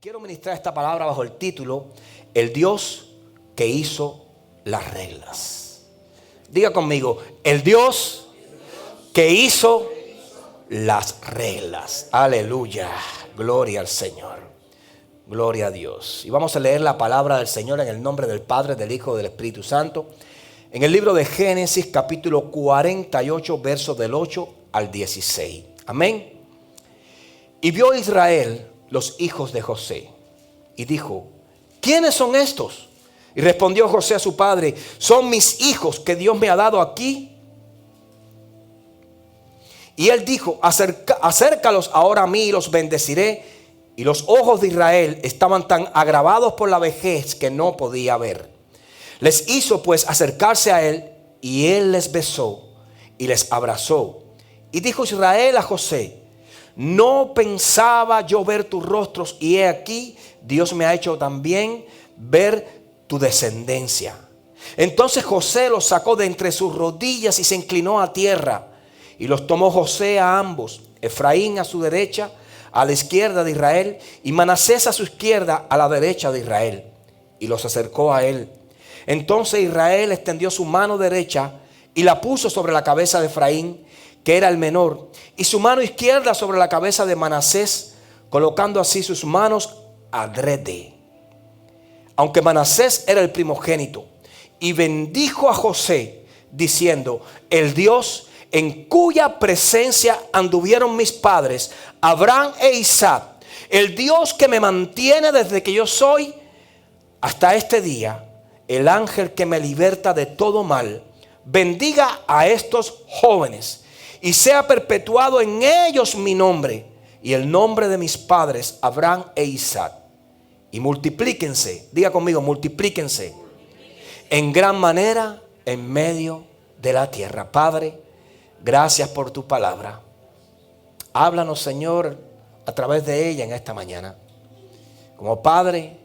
quiero ministrar esta palabra bajo el título El Dios que hizo las reglas. Diga conmigo, el Dios que hizo las reglas. Aleluya, gloria al Señor, gloria a Dios. Y vamos a leer la palabra del Señor en el nombre del Padre, del Hijo y del Espíritu Santo. En el libro de Génesis capítulo 48 versos del 8 al 16. Amén. Y vio Israel los hijos de José y dijo: ¿quiénes son estos? Y respondió José a su padre: son mis hijos que Dios me ha dado aquí. Y él dijo: acércalos ahora a mí y los bendeciré. Y los ojos de Israel estaban tan agravados por la vejez que no podía ver. Les hizo pues acercarse a él, y él les besó y les abrazó. Y dijo Israel a José: no pensaba yo ver tus rostros, y he aquí Dios me ha hecho también ver tu descendencia. Entonces José los sacó de entre sus rodillas y se inclinó a tierra. Y los tomó José a ambos, Efraín a su derecha, a la izquierda de Israel, y Manasés a su izquierda, a la derecha de Israel. Y los acercó a él. Entonces Israel extendió su mano derecha y la puso sobre la cabeza de Efraín, que era el menor, y su mano izquierda sobre la cabeza de Manasés, colocando así sus manos adrede, aunque Manasés era el primogénito. Y bendijo a José, diciendo: el Dios en cuya presencia anduvieron mis padres, Abraham e Isaac, el Dios que me mantiene desde que yo soy hasta este día, el ángel que me liberta de todo mal, bendiga a estos jóvenes, y sea perpetuado en ellos mi nombre y el nombre de mis padres Abraham e Isaac. Y multiplíquense, diga conmigo, multiplíquense en gran manera en medio de la tierra. Padre, gracias por tu palabra. Háblanos, Señor, a través de ella en esta mañana. Como Padre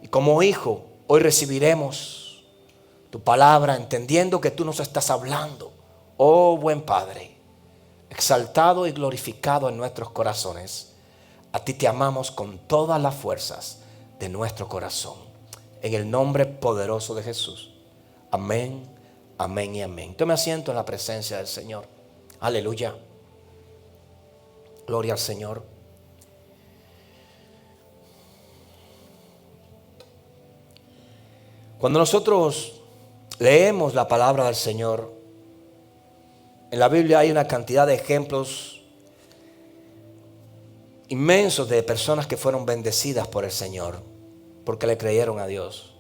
y como Hijo, hoy recibiremos tu palabra entendiendo que tú nos estás hablando. Oh buen Padre, exaltado y glorificado en nuestros corazones, a ti te amamos con todas las fuerzas de nuestro corazón. En el nombre poderoso de Jesús. Amén, amén y amén. Tome asiento en la presencia del Señor. Aleluya. Gloria al Señor. Cuando nosotros leemos la palabra del Señor, en la Biblia hay una cantidad de ejemplos inmensos de personas que fueron bendecidas por el Señor porque le creyeron a Dios.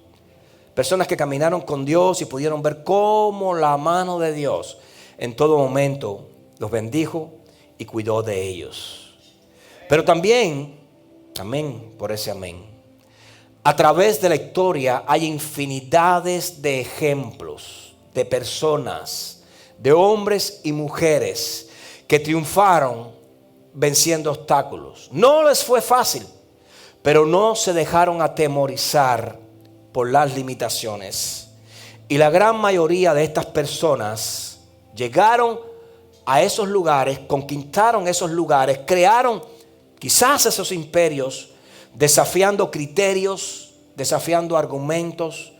Personas que caminaron con Dios y pudieron ver cómo la mano de Dios en todo momento los bendijo y cuidó de ellos. Pero también, amén, por ese amén, a través de la historia hay infinidades de ejemplos de personas, de hombres y mujeres que triunfaron venciendo obstáculos. No les fue fácil, pero no se dejaron atemorizar por las limitaciones. Y la gran mayoría de estas personas llegaron a esos lugares, conquistaron esos lugares, crearon quizás esos imperios, desafiando criterios, desafiando argumentos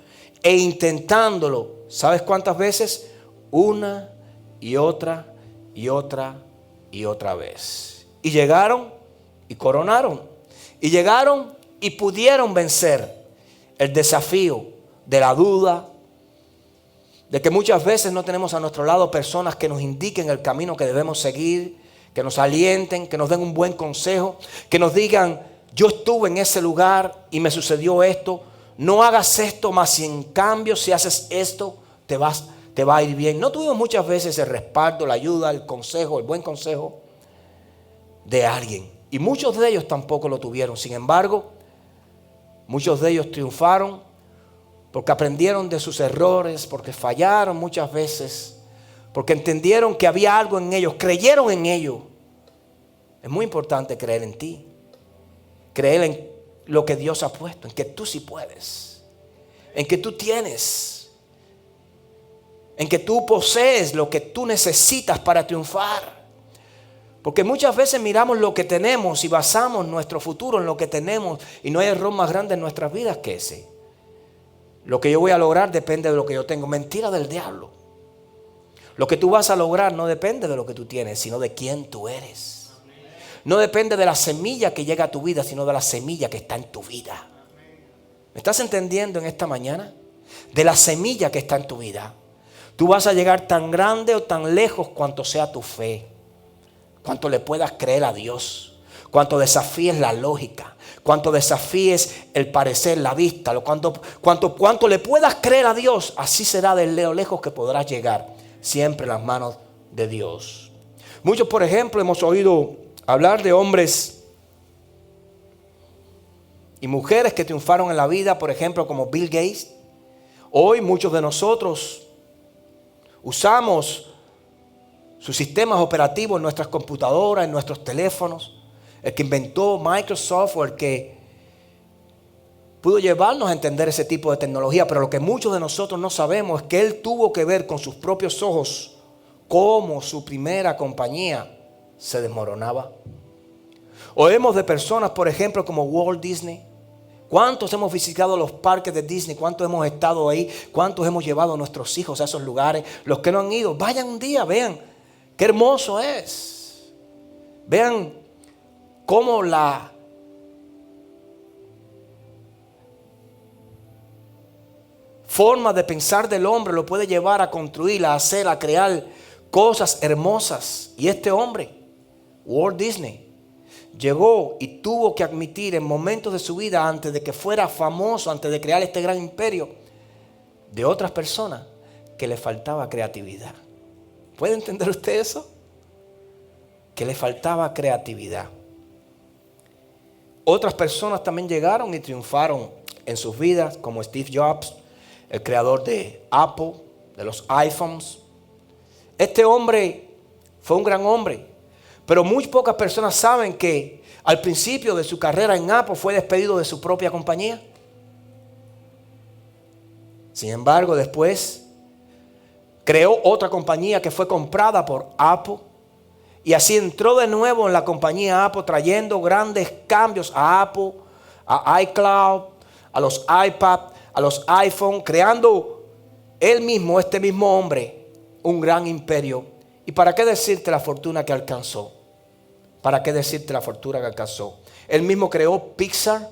e intentándolo. ¿Sabes cuántas veces? Una y otra y otra y otra vez. Y llegaron y coronaron. Y llegaron y pudieron vencer el desafío de la duda, de que muchas veces no tenemos a nuestro lado personas que nos indiquen el camino que debemos seguir, que nos alienten, que nos den un buen consejo, que nos digan: yo estuve en ese lugar y me sucedió esto, no hagas esto, más si en cambio si haces esto te va a ir bien. No tuvimos muchas veces el respaldo, la ayuda, el consejo, el buen consejo de alguien. Y muchos de ellos tampoco lo tuvieron. Sin embargo, muchos de ellos triunfaron porque aprendieron de sus errores, porque fallaron muchas veces, porque entendieron que había algo en ellos, creyeron en ello. Es muy importante creer en ti, creer en lo que Dios ha puesto, en que tú sí puedes, en que tú tienes, en que tú posees lo que tú necesitas para triunfar. Porque muchas veces miramos lo que tenemos y basamos nuestro futuro en lo que tenemos, y no hay error más grande en nuestras vidas que ese. Lo que yo voy a lograr depende de lo que yo tengo. Mentira del diablo. Lo que tú vas a lograr no depende de lo que tú tienes, sino de quién tú eres. No depende de la semilla que llega a tu vida, sino de la semilla que está en tu vida. ¿Me estás entendiendo en esta mañana? De la semilla que está en tu vida. Tú vas a llegar tan grande o tan lejos cuanto sea tu fe. Cuanto le puedas creer a Dios. Cuanto desafíes la lógica. Cuanto desafíes el parecer, la vista. Cuanto le puedas creer a Dios, así será de lo lejos que podrás llegar. Siempre en las manos de Dios. Muchos, por ejemplo, hemos oído hablar de hombres y mujeres que triunfaron en la vida, por ejemplo, como Bill Gates. Hoy muchos de nosotros usamos sus sistemas operativos en nuestras computadoras, en nuestros teléfonos. El que inventó Microsoft o el que pudo llevarnos a entender ese tipo de tecnología. Pero lo que muchos de nosotros no sabemos es que él tuvo que ver con sus propios ojos cómo su primera compañía se desmoronaba. Oímos de personas, por ejemplo, como Walt Disney. ¿Cuántos hemos visitado los parques de Disney? ¿Cuántos hemos estado ahí? ¿Cuántos hemos llevado a nuestros hijos a esos lugares? Los que no han ido, vayan un día, vean qué hermoso es. Vean cómo la forma de pensar del hombre lo puede llevar a construir, a hacer, a crear cosas hermosas. Y este hombre, Walt Disney, llegó y tuvo que admitir en momentos de su vida, antes de que fuera famoso, antes de crear este gran imperio, de otras personas, que le faltaba creatividad. ¿Puede entender usted eso? Que le faltaba creatividad. Otras personas también llegaron y triunfaron en sus vidas, como Steve Jobs, el creador de Apple, de los iPhones. Este hombre fue un gran hombre. Pero muy pocas personas saben que al principio de su carrera en Apple fue despedido de su propia compañía. Sin embargo, después creó otra compañía que fue comprada por Apple. Y así entró de nuevo en la compañía Apple, trayendo grandes cambios a Apple, a iCloud, a los iPad, a los iPhone, creando él mismo, este mismo hombre, un gran imperio. ¿Y para qué decirte la fortuna que alcanzó? ¿Para qué decirte la fortuna que alcanzó? Él mismo creó Pixar,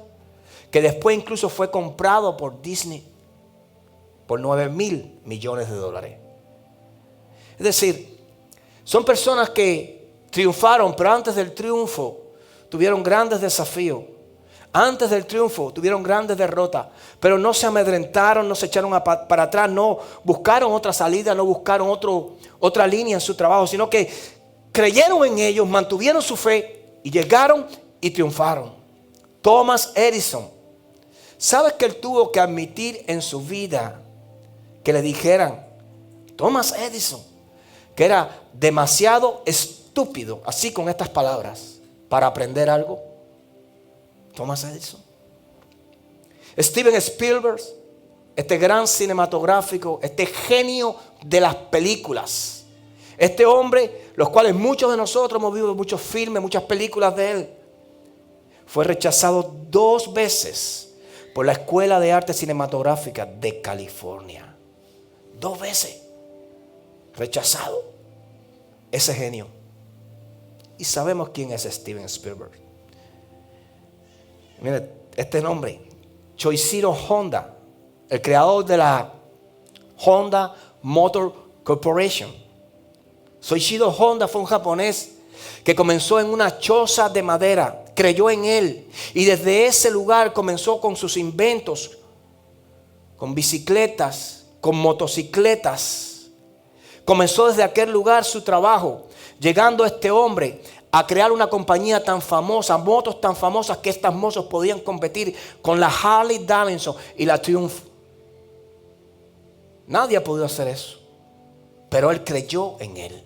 que después incluso fue comprado por Disney por $9,000 millones. Es decir, son personas que triunfaron, pero antes del triunfo tuvieron grandes desafíos. Antes del triunfo tuvieron grandes derrotas, pero no se amedrentaron, no se echaron para atrás, no buscaron otra salida, no buscaron otra línea en su trabajo, sino que creyeron en ellos, mantuvieron su fe y llegaron y triunfaron. Thomas Edison, ¿sabes que él tuvo que admitir en su vida que le dijeran, Thomas Edison, que era demasiado estúpido, así con estas palabras, para aprender algo? Thomas Edison. Steven Spielberg, este gran cinematográfico, este genio de las películas. Este hombre, los cuales muchos de nosotros hemos visto muchos filmes, muchas películas de él, fue rechazado 2 veces por la Escuela de Arte Cinematográfica de California. 2 veces rechazado ese genio. Y sabemos quién es Steven Spielberg. Mire, este nombre, Soichiro Honda, el creador de la Honda Motor Corporation. Soichiro Honda fue un japonés que comenzó en una choza de madera, creyó en él y desde ese lugar comenzó con sus inventos, con bicicletas, con motocicletas. Comenzó desde aquel lugar su trabajo, llegando este hombre a crear una compañía tan famosa, motos tan famosas que estas motos podían competir con la Harley Davidson y la Triumph. Nadie ha podido hacer eso, pero él creyó en él.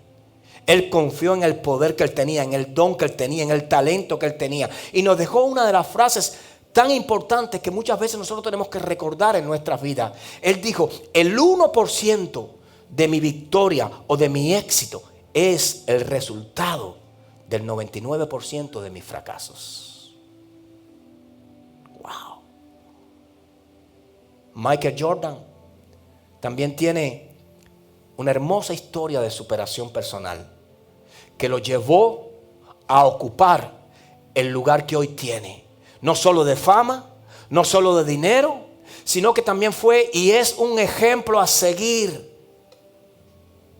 Él confió en el poder que él tenía, en el don que él tenía, en el talento que él tenía. Y nos dejó una de las frases tan importantes que muchas veces nosotros tenemos que recordar en nuestras vidas. Él dijo, el 1% de mi victoria o de mi éxito es el resultado del 99% de mis fracasos. Wow. Michael Jordan también tiene una hermosa historia de superación personal que lo llevó a ocupar el lugar que hoy tiene. No solo de fama, no solo de dinero, sino que también fue y es un ejemplo a seguir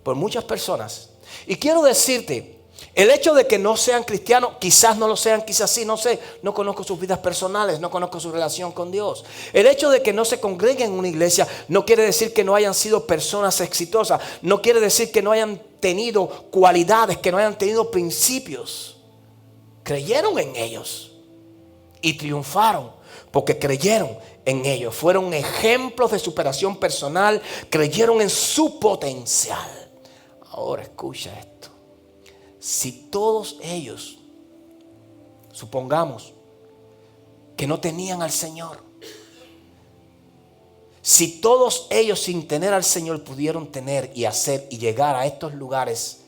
por muchas personas. Y quiero decirte, el hecho de que no sean cristianos, quizás no lo sean, quizás sí, no sé, no conozco sus vidas personales, no conozco su relación con Dios. El hecho de que no se congreguen en una iglesia no quiere decir que no hayan sido personas exitosas, no quiere decir que no hayan tenido cualidades, que no hayan tenido principios. Creyeron en ellos y triunfaron porque creyeron en ellos. Fueron ejemplos de superación personal, creyeron en su potencial. Ahora escucha esto. Si todos ellos, supongamos que no tenían al Señor, si todos ellos sin tener al Señor pudieron tener y hacer y llegar a estos lugares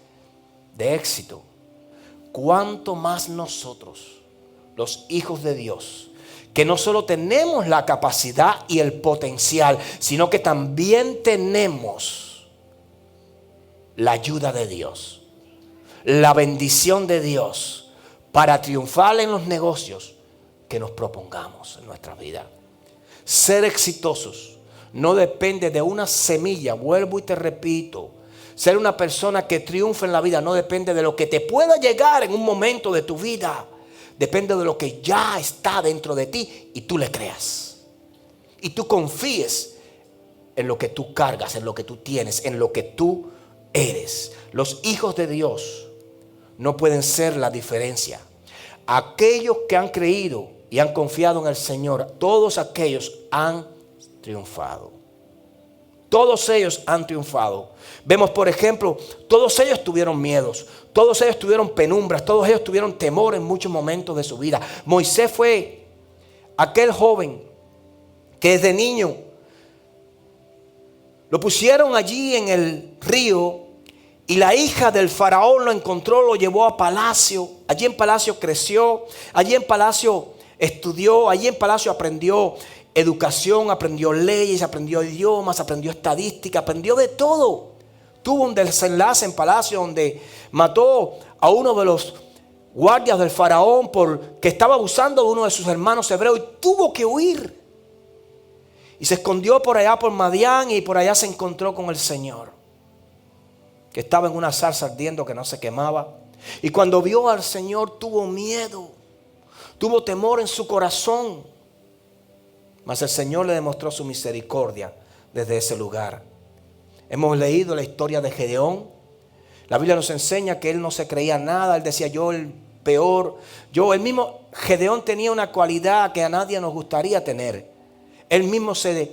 de éxito, ¿cuánto más nosotros, los hijos de Dios, que no solo tenemos la capacidad y el potencial, sino que también tenemos la ayuda de Dios, la bendición de Dios para triunfar en los negocios que nos propongamos en nuestra vida? Ser exitosos no depende de una semilla, vuelvo y te repito. Ser una persona que triunfa en la vida no depende de lo que te pueda llegar en un momento de tu vida. Depende de lo que ya está dentro de ti y tú le creas. Y tú confíes en lo que tú cargas, en lo que tú tienes, en lo que tú eres. Los hijos de Dios no pueden ser la diferencia. Aquellos que han creído y han confiado en el Señor, todos aquellos han triunfado. Todos ellos han triunfado. Vemos, por ejemplo, todos ellos tuvieron miedos, todos ellos tuvieron penumbras, todos ellos tuvieron temor en muchos momentos de su vida. Moisés fue aquel joven que desde niño lo pusieron allí en el río y la hija del faraón lo encontró, lo llevó a palacio. Allí en palacio creció, allí en palacio estudió, allí en palacio aprendió educación, aprendió leyes, aprendió idiomas, aprendió estadística, aprendió de todo. Tuvo un desenlace en palacio donde mató a uno de los guardias del faraón porque estaba abusando de uno de sus hermanos hebreos y tuvo que huir. Y se escondió por allá por Madián y por allá se encontró con el Señor, que estaba en una zarza ardiendo que no se quemaba. Y cuando vio al Señor tuvo miedo, tuvo temor en su corazón. Mas el Señor le demostró su misericordia desde ese lugar. Hemos leído la historia de Gedeón. La Biblia nos enseña que él no se creía nada. Él decía, yo el peor. El mismo Gedeón tenía una cualidad que a nadie nos gustaría tener. Él mismo se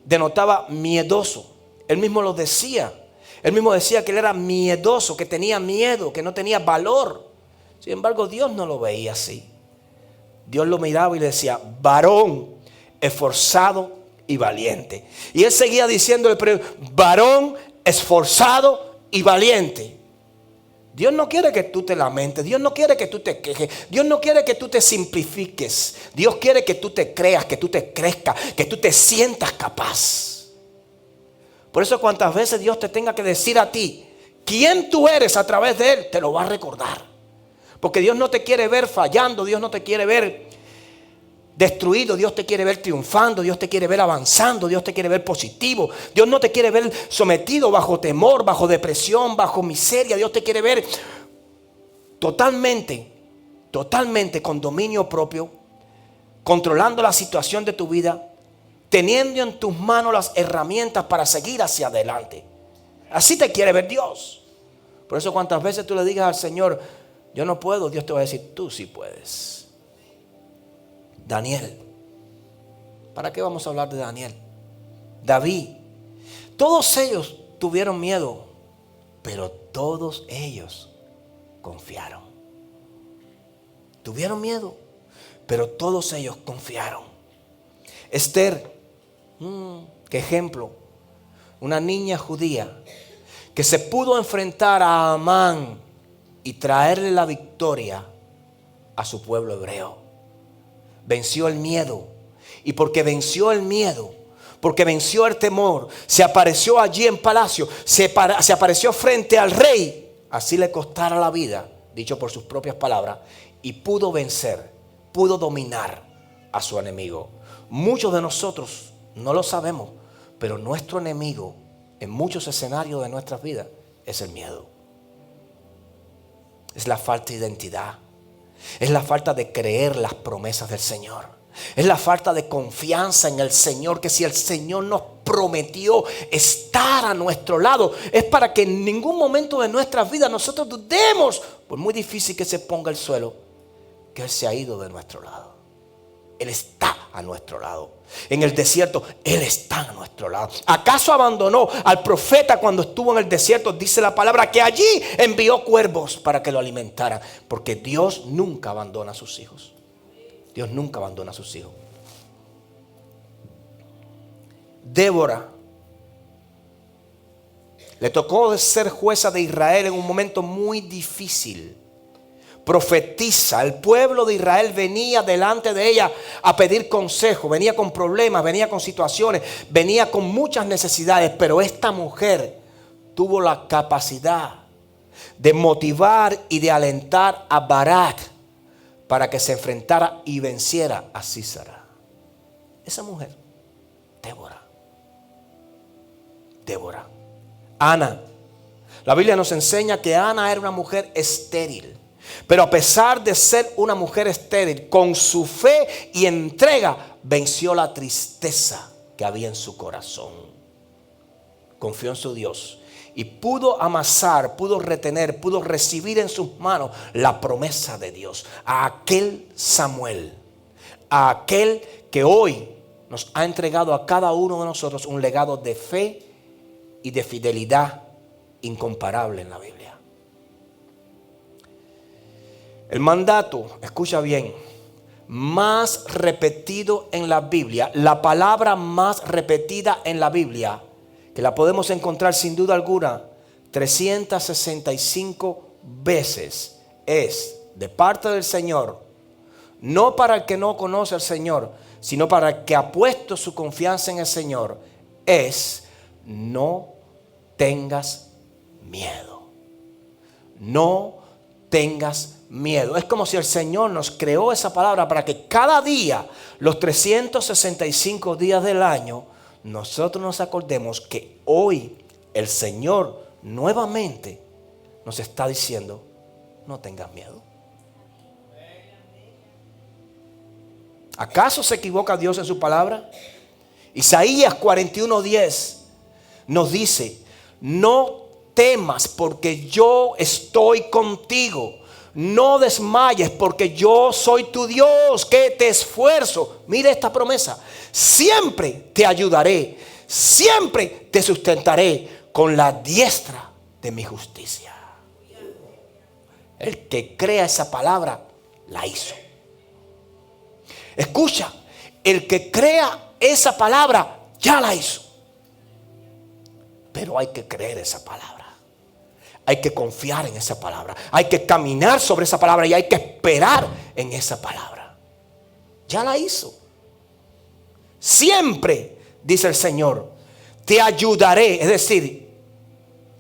denotaba miedoso. Él mismo lo decía. Él mismo decía que él era miedoso, que tenía miedo, que no tenía valor. Sin embargo, Dios no lo veía así. Dios lo miraba y le decía, varón esforzado y valiente. Y él seguía diciéndole, pero varón esforzado y valiente. Dios no quiere que tú te lamentes, Dios no quiere que tú te quejes, Dios no quiere que tú te simplifiques. Dios quiere que tú te creas, que tú te crezcas, que tú te sientas capaz. Por eso cuantas veces Dios te tenga que decir a ti quién tú eres a través de Él, te lo va a recordar. Porque Dios no te quiere ver fallando, Dios no te quiere ver destruido, Dios te quiere ver triunfando, Dios te quiere ver avanzando, Dios te quiere ver positivo. Dios no te quiere ver sometido bajo temor, bajo depresión, bajo miseria. Dios te quiere ver totalmente con dominio propio, controlando la situación de tu vida, teniendo en tus manos las herramientas para seguir hacia adelante. Así te quiere ver Dios. Por eso cuantas veces tú le digas al Señor, yo no puedo, Dios te va a decir, tú sí puedes. Daniel. ¿Para qué vamos a hablar de Daniel? David. Todos ellos tuvieron miedo, pero todos ellos confiaron. Tuvieron miedo, pero todos ellos confiaron. Esther, qué ejemplo. Una niña judía que se pudo enfrentar a Amán y traerle la victoria a su pueblo hebreo. Venció el miedo. Y porque venció el miedo, porque venció el temor, se apareció allí en palacio, se apareció frente al rey, así le costara la vida, dicho por sus propias palabras, y pudo vencer, pudo dominar a su enemigo. Muchos de nosotros no lo sabemos, pero nuestro enemigo en muchos escenarios de nuestras vidas es el miedo. Es la falta de identidad. Es la falta de creer las promesas del Señor. Es la falta de confianza en el Señor, que si el Señor nos prometió estar a nuestro lado, es para que en ningún momento de nuestras vidas nosotros dudemos, por muy difícil que se ponga el suelo, que Él se ha ido de nuestro lado. Él está a nuestro lado. En el desierto, Él está a nuestro lado. ¿Acaso abandonó al profeta cuando estuvo en el desierto? Dice la palabra que allí envió cuervos para que lo alimentaran. Porque Dios nunca abandona a sus hijos. Dios nunca abandona a sus hijos. Débora le tocó ser jueza de Israel en un momento muy difícil. Profetiza, el pueblo de Israel venía delante de ella a pedir consejo, venía con problemas, venía con situaciones, venía con muchas necesidades, pero esta mujer tuvo la capacidad de motivar y de alentar a Barak para que se enfrentara y venciera a Sísara. Esa mujer, Débora. Ana, la Biblia nos enseña que Ana era una mujer estéril. Pero a pesar de ser una mujer estéril, con su fe y entrega, venció la tristeza que había en su corazón. Confió en su Dios y pudo amasar, pudo retener, pudo recibir en sus manos la promesa de Dios. A aquel Samuel, a aquel que hoy nos ha entregado a cada uno de nosotros un legado de fe y de fidelidad incomparable en la Biblia. El mandato, escucha bien, más repetido en la Biblia, la palabra más repetida en la Biblia, que la podemos encontrar sin duda alguna 365 veces, es de parte del Señor, no para el que no conoce al Señor, sino para el que ha puesto su confianza en el Señor, es: no tengas miedo. No tengas miedo. Es como si el Señor nos creó esa palabra para que cada día, los 365 días del año, nosotros nos acordemos que hoy el Señor nuevamente nos está diciendo: no tengas miedo. ¿Acaso se equivoca Dios en su palabra? Isaías 41:10 nos dice: no temas porque yo estoy contigo. No desmayes porque yo soy tu Dios, que te esfuerzo. Mire esta promesa: siempre te ayudaré, siempre te sustentaré con la diestra de mi justicia. El que crea esa palabra, la hizo. Escucha, el que crea esa palabra, ya la hizo. Pero hay que creer esa palabra. Hay que confiar en esa palabra. Hay que caminar sobre esa palabra y hay que esperar en esa palabra. Ya la hizo. Siempre, dice el Señor, te ayudaré. Es decir,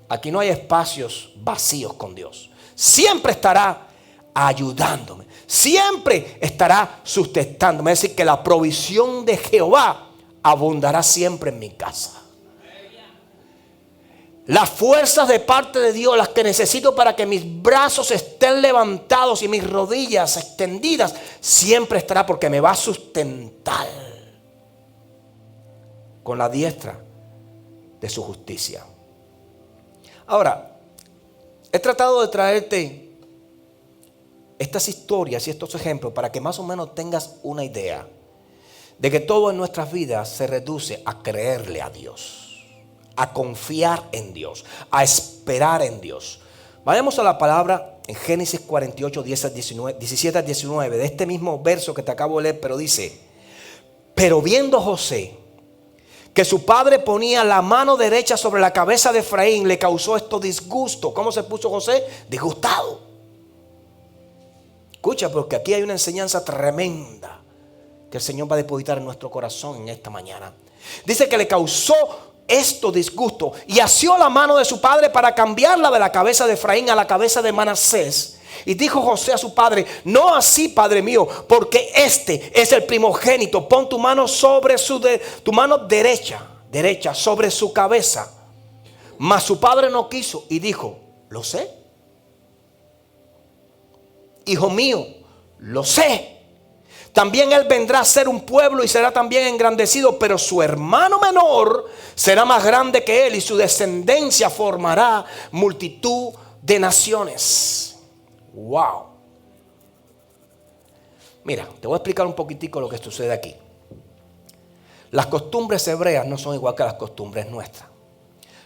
aquí no hay espacios vacíos con Dios. Siempre estará ayudándome. Siempre estará sustentándome. Es decir, que la provisión de Jehová abundará siempre en mi casa. Las fuerzas de parte de Dios, las que necesito para que mis brazos estén levantados y mis rodillas extendidas, siempre estará, porque me va a sustentar con la diestra de su justicia. Ahora, he tratado de traerte estas historias y estos ejemplos para que más o menos tengas una idea de que todo en nuestras vidas se reduce a creerle a Dios, a confiar en Dios, a esperar en Dios. Vayamos a la palabra en Génesis 48, 17 al 19, de este mismo verso que te acabo de leer, pero dice: pero viendo José que su padre ponía la mano derecha sobre la cabeza de Efraín, le causó esto disgusto. ¿Cómo se puso José? Disgustado. Escucha, porque aquí hay una enseñanza tremenda que el Señor va a depositar en nuestro corazón en esta mañana. Dice que le causó esto disgusto y asió la mano de su padre para cambiarla de la cabeza de Efraín a la cabeza de Manasés. Y dijo José a su padre: no así, padre mío, porque este es el primogénito. Pon tu mano sobre tu mano derecha sobre su cabeza. Mas su padre no quiso y dijo: lo sé, hijo mío, lo sé. También él vendrá a ser un pueblo y será también engrandecido, pero su hermano menor será más grande que él y su descendencia formará multitud de naciones. Wow. Mira, te voy a explicar un poquitico lo que sucede aquí. Las costumbres hebreas no son igual que las costumbres nuestras.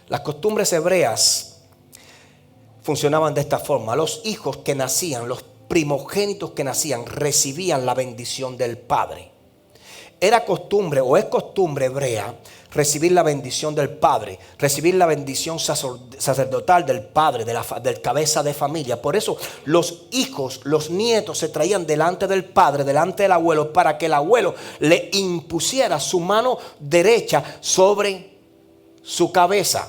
Las costumbres hebreas funcionaban de esta forma. Los hijos que nacían, los primogénitos que nacían, recibían la bendición del padre. Era costumbre o es costumbre hebrea recibir la bendición del padre, recibir la bendición sacerdotal del padre, del cabeza de familia. Por eso los hijos, los nietos se traían delante del padre, delante del abuelo, para que el abuelo le impusiera su mano derecha sobre su cabeza,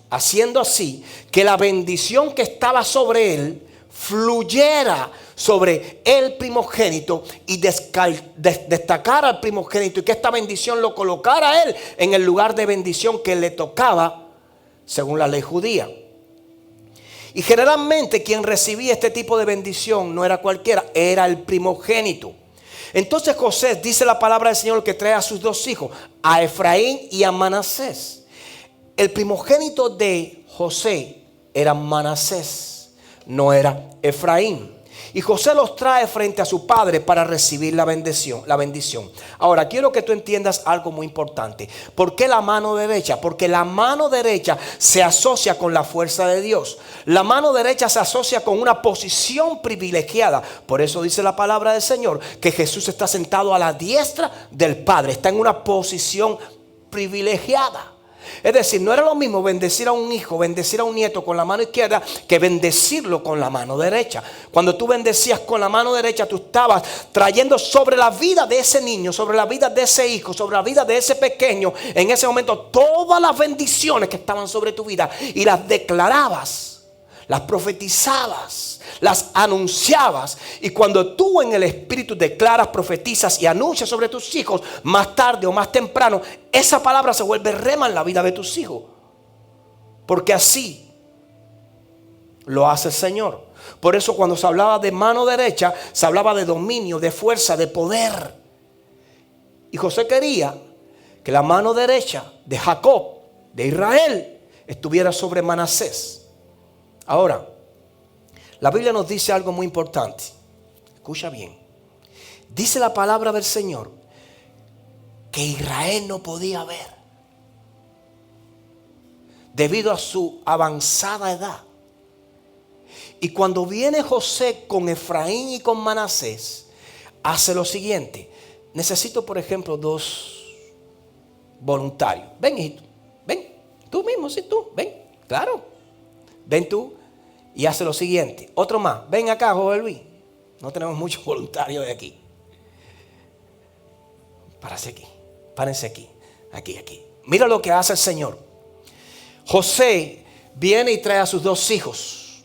haciendo así que la bendición que estaba sobre él fluyera sobre el primogénito y destacara al primogénito, y que esta bendición lo colocara a él en el lugar de bendición que le tocaba según la ley judía. Y generalmente quien recibía este tipo de bendición no era cualquiera, era el primogénito. Entonces José, dice la palabra del Señor, que trae a sus dos hijos, a Efraín y a Manasés. El primogénito de José era Manasés, no era Efraín. Y José los trae frente a su padre para recibir la bendición. Ahora, quiero que tú entiendas algo muy importante. ¿Por qué la mano derecha? Porque la mano derecha se asocia con la fuerza de Dios. La mano derecha se asocia con una posición privilegiada. Por eso dice la palabra del Señor que Jesús está sentado a la diestra del Padre. Está en una posición privilegiada. Es decir, no era lo mismo bendecir a un hijo, bendecir a un nieto con la mano izquierda, que bendecirlo con la mano derecha. Cuando tú bendecías con la mano derecha, tú estabas trayendo sobre la vida de ese niño, sobre la vida de ese hijo, sobre la vida de ese pequeño, en ese momento, todas las bendiciones que estaban sobre tu vida, y las declarabas, las profetizabas, las anunciabas. Y cuando tú en el Espíritu declaras, profetizas y anuncias sobre tus hijos, más tarde o más temprano, esa palabra se vuelve rema en la vida de tus hijos. Porque así lo hace el Señor. Por eso cuando se hablaba de mano derecha, se hablaba de dominio, de fuerza, de poder. Y José quería que la mano derecha de Jacob, de Israel, estuviera sobre Manasés. Ahora, la Biblia nos dice algo muy importante. Escucha bien. Dice la palabra del Señor que Israel no podía ver debido a su avanzada edad. Y cuando viene José con Efraín y con Manasés, hace lo siguiente. Necesito, por ejemplo, 2 voluntarios. Ven, hijito, ven. Tú mismo, sí, tú, ven. Claro. Ven tú y hace lo siguiente. Otro más. Ven acá, joven Luis. No tenemos muchos voluntarios de aquí. Párense aquí. Párense aquí. Aquí. Mira lo que hace el Señor. José viene y trae a sus 2 hijos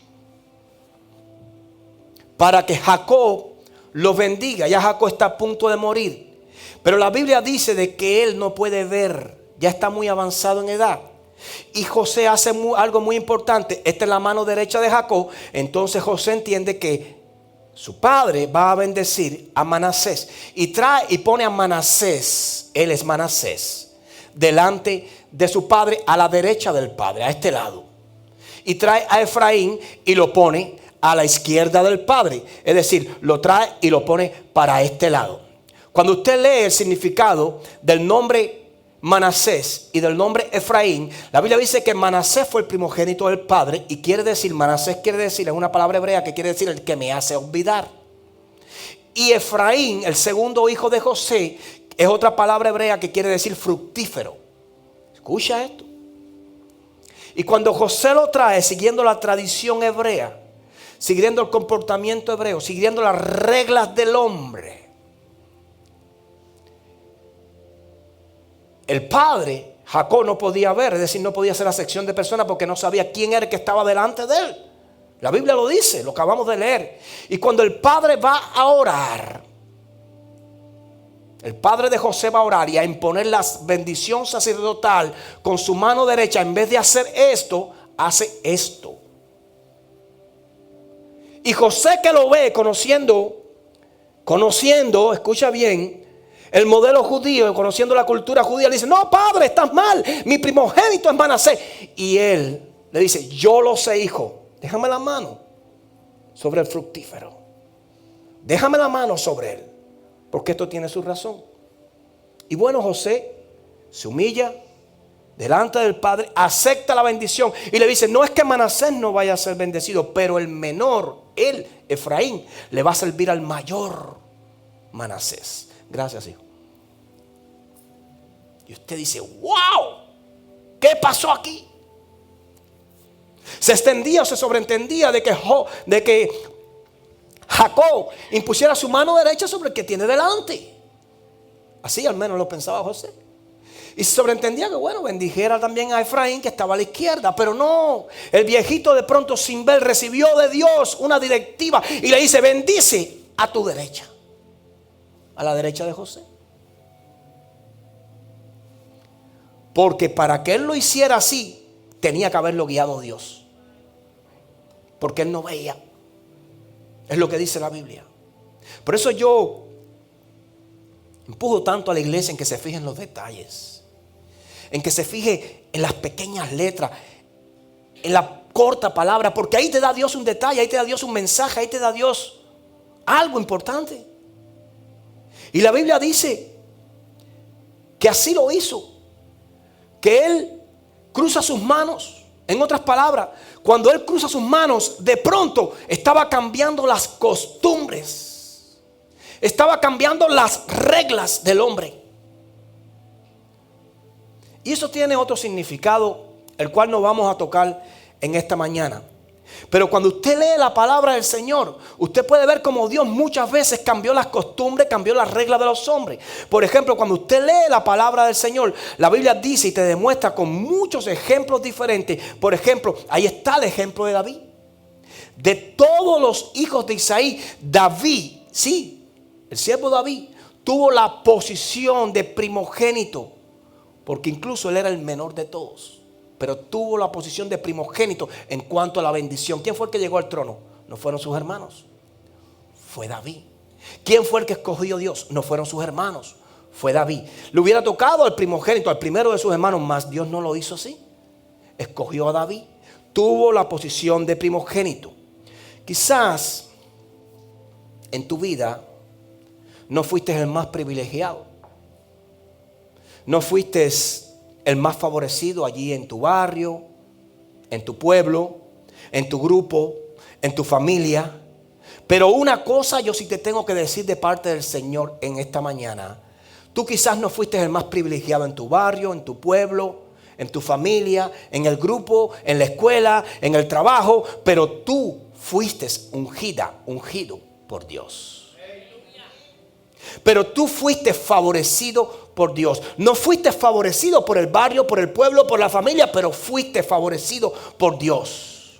para que Jacob los bendiga. Ya Jacob está a punto de morir. Pero la Biblia dice de que él no puede ver. Ya está muy avanzado en edad. Y José hace algo muy importante. Esta es la mano derecha de Jacob. Entonces José entiende que su padre va a bendecir a Manasés. Y trae y pone a Manasés, él es Manasés, delante de su padre, a la derecha del padre, a este lado. Y trae a Efraín y lo pone a la izquierda del padre. Es decir, lo trae y lo pone para este lado. Cuando usted lee el significado del nombre Manasés y del nombre Efraín, la Biblia dice que Manasés fue el primogénito del padre. Y quiere decir, Manasés quiere decir, es una palabra hebrea que quiere decir el que me hace olvidar. Y Efraín, el segundo hijo de José, es otra palabra hebrea que quiere decir fructífero. Escucha esto. Y cuando José lo trae, siguiendo la tradición hebrea, siguiendo el comportamiento hebreo, siguiendo las reglas del hombre. El padre, Jacob, no podía ver, es decir, no podía hacer acepción de personas porque no sabía quién era el que estaba delante de él. La Biblia lo dice, lo acabamos de leer. Y cuando el padre va a orar, el padre de José va a orar y a imponer la bendición sacerdotal con su mano derecha, en vez de hacer esto, hace esto. Y José, que lo ve, conociendo, escucha bien, el modelo judío, conociendo la cultura judía, le dice: no, padre, estás mal, mi primogénito es Manasés. Y él le dice: yo lo sé, hijo, déjame la mano sobre el fructífero, déjame la mano sobre él, porque esto tiene su razón. Y bueno, José se humilla delante del padre, acepta la bendición y le dice: no es que Manasés no vaya a ser bendecido, pero el menor, él, Efraín, le va a servir al mayor Manasés. Gracias, hijo. Y usted dice: wow, ¿qué pasó aquí? Se extendía o se sobreentendía de que Jacob impusiera su mano derecha sobre el que tiene delante. Así al menos lo pensaba José. Y se sobreentendía que, bueno, bendijera también a Efraín, que estaba a la izquierda. Pero no, el viejito de pronto, sin ver, recibió de Dios una directiva y le dice: bendice a tu derecha, a la derecha de José. Porque para que él lo hiciera así, tenía que haberlo guiado Dios, porque él no veía. Es lo que dice la Biblia. Por eso yo empujo tanto a la iglesia en que se fije en los detalles, en que se fije en las pequeñas letras, en la corta palabra, porque ahí te da Dios un detalle, ahí te da Dios un mensaje, ahí te da Dios algo importante. Y la Biblia dice que así lo hizo, que él cruza sus manos. En otras palabras, cuando él cruza sus manos, de pronto estaba cambiando las costumbres, estaba cambiando las reglas del hombre. Y eso tiene otro significado, el cual no vamos a tocar en esta mañana. Pero cuando usted lee la palabra del Señor, usted puede ver cómo Dios muchas veces cambió las costumbres, cambió las reglas de los hombres. Por ejemplo, cuando usted lee la palabra del Señor, la Biblia dice y te demuestra con muchos ejemplos diferentes. Por ejemplo, ahí está el ejemplo de David. De todos los hijos de Isaí, David, sí, el siervo David, tuvo la posición de primogénito, porque incluso él era el menor de todos. Pero tuvo la posición de primogénito en cuanto a la bendición. ¿Quién fue el que llegó al trono? No fueron sus hermanos, fue David. ¿Quién fue el que escogió Dios? No fueron sus hermanos, fue David. Le hubiera tocado al primogénito, al primero de sus hermanos, mas Dios no lo hizo así. Escogió a David, tuvo la posición de primogénito. Quizás en tu vida no fuiste el más privilegiado, no fuiste el más favorecido allí en tu barrio, en tu pueblo, en tu grupo, en tu familia. Pero una cosa yo sí te tengo que decir de parte del Señor en esta mañana. Tú quizás no fuiste el más privilegiado en tu barrio, en tu pueblo, en tu familia, en el grupo, en la escuela, en el trabajo, pero tú fuiste ungido por Dios. Pero tú fuiste favorecido por Dios. No fuiste favorecido por el barrio, por el pueblo, por la familia, pero fuiste favorecido por Dios.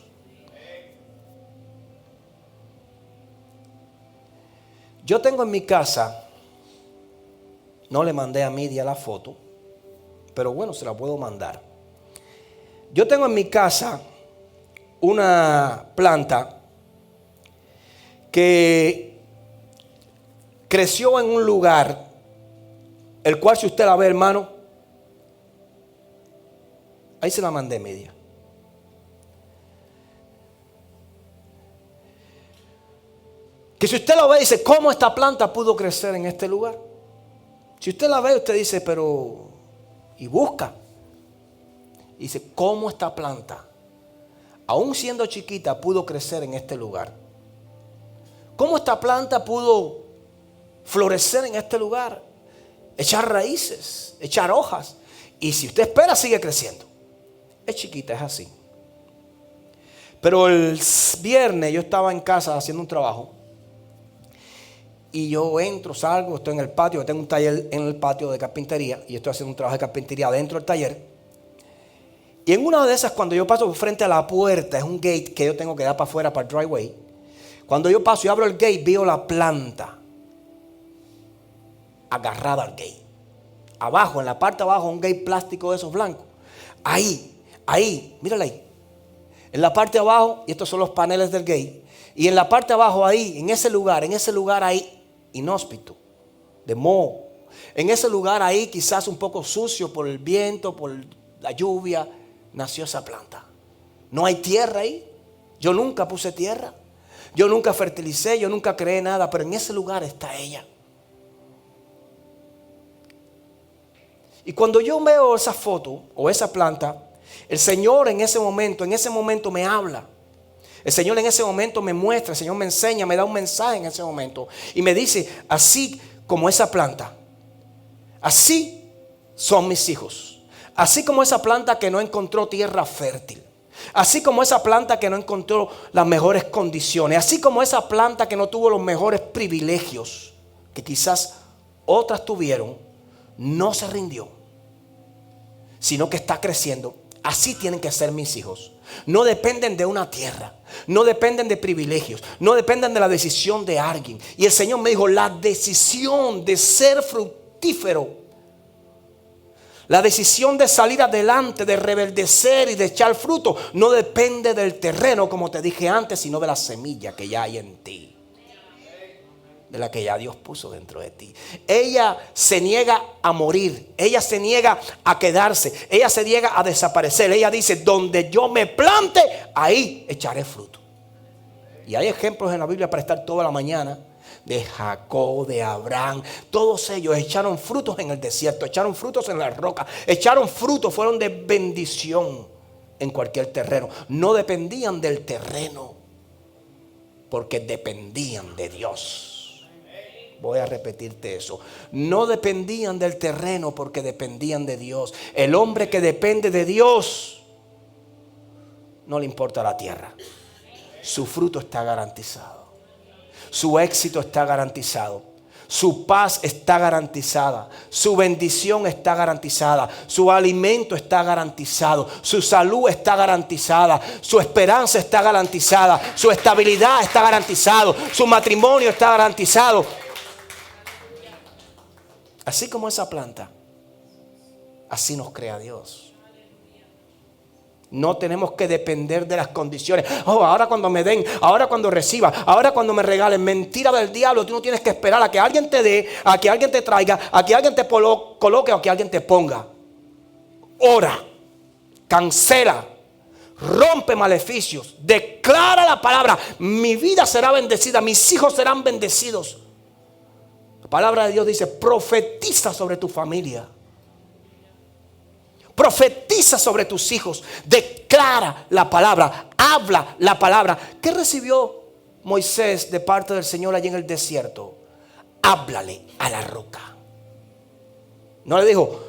Yo tengo en mi casa, no le mandé a Midia la foto, pero bueno, se la puedo mandar. Yo tengo en mi casa una planta que creció en un lugar, el cual si usted la ve, hermano, ahí se la mandé media. Que si usted lo ve, dice: ¿cómo esta planta pudo crecer en este lugar? Si usted la ve, usted dice: pero, y busca. Y dice: ¿cómo esta planta, aún siendo chiquita, pudo crecer en este lugar? ¿Cómo esta planta pudo florecer en este lugar? Echar raíces, echar hojas. Y si usted espera, sigue creciendo. Es chiquita, es así. Pero el viernes yo estaba en casa haciendo un trabajo. Y yo entro, salgo, estoy en el patio. Yo tengo un taller en el patio de carpintería. Y estoy haciendo un trabajo de carpintería dentro del taller. Y en una de esas, cuando yo paso frente a la puerta, es un gate que yo tengo que dar para afuera, para el driveway. Cuando yo paso y abro el gate, veo la planta agarrada al gate. Abajo, en la parte de abajo, un gate plástico de esos blancos. Ahí, mírala ahí. En la parte de abajo, y estos son los paneles del gate. Y en la parte de abajo, ahí, en ese lugar ahí, inhóspito, de moho. En ese lugar ahí, quizás un poco sucio por el viento, por la lluvia, nació esa planta. No hay tierra ahí. Yo nunca puse tierra. Yo nunca fertilicé, yo nunca creé nada, pero en ese lugar está ella. Y cuando yo veo esa foto o esa planta, el Señor en ese momento me habla. El Señor en ese momento me muestra, el Señor me enseña, me da un mensaje en ese momento. Y me dice, así como esa planta, así son mis hijos. Así como esa planta que no encontró tierra fértil. Así como esa planta que no encontró las mejores condiciones. Así como esa planta que no tuvo los mejores privilegios que quizás otras tuvieron, no se rindió, sino que está creciendo. Así tienen que ser mis hijos. No dependen de una tierra, no dependen de privilegios, no dependen de la decisión de alguien. Y el Señor me dijo, la decisión de ser fructífero, la decisión de salir adelante, de rebeldecer y de echar fruto, no depende del terreno, como te dije antes, sino de la semilla que ya hay en ti, de la que ya Dios puso dentro de ti. Ella se niega a morir, ella se niega a quedarse, ella se niega a desaparecer. Ella dice, donde yo me plante, ahí echaré fruto. Y hay ejemplos en la Biblia para estar toda la mañana. De Jacob, de Abraham, todos ellos echaron frutos en el desierto, echaron frutos en la roca, echaron frutos, fueron de bendición en cualquier terreno. No dependían del terreno, porque dependían de Dios. Voy a repetirte eso. No dependían del terreno porque dependían de Dios. El hombre que depende de Dios, no le importa la tierra. Su fruto está garantizado. Su éxito está garantizado. Su paz está garantizada. Su bendición está garantizada. Su alimento está garantizado. Su salud está garantizada. Su esperanza está garantizada. Su estabilidad está garantizado. Su matrimonio está garantizado. Así como esa planta, así nos crea Dios. No tenemos que depender de las condiciones. Oh, ahora cuando me den, ahora cuando reciba, ahora cuando me regalen. Mentira del diablo. Tú no tienes que esperar a que alguien te dé, a que alguien te traiga, a que alguien te coloque o a que alguien te ponga. Ora, cancela, rompe maleficios, declara la palabra. Mi vida será bendecida, mis hijos serán bendecidos. La palabra de Dios dice, profetiza sobre tu familia. Profetiza sobre tus hijos. Declara la palabra. Habla la palabra. ¿Qué recibió Moisés de parte del Señor allí en el desierto? Háblale a la roca. No le dijo,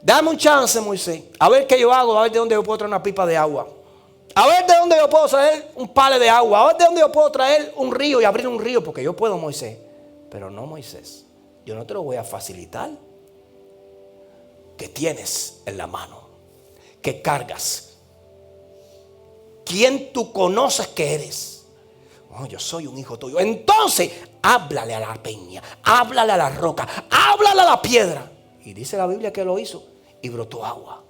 dame un chance, Moisés. A ver qué yo hago. A ver de dónde yo puedo traer una pipa de agua. A ver de dónde yo puedo traer un palo de agua. A ver de dónde yo puedo traer un río y abrir un río. Porque yo puedo, Moisés. Pero no, Moisés. Yo no te lo voy a facilitar. Que tienes en la mano, que cargas, ¿quién tú conoces que eres? Oh, yo soy un hijo tuyo. Entonces háblale a la peña, háblale a la roca, háblale a la piedra. Y dice la Biblia que lo hizo y brotó agua.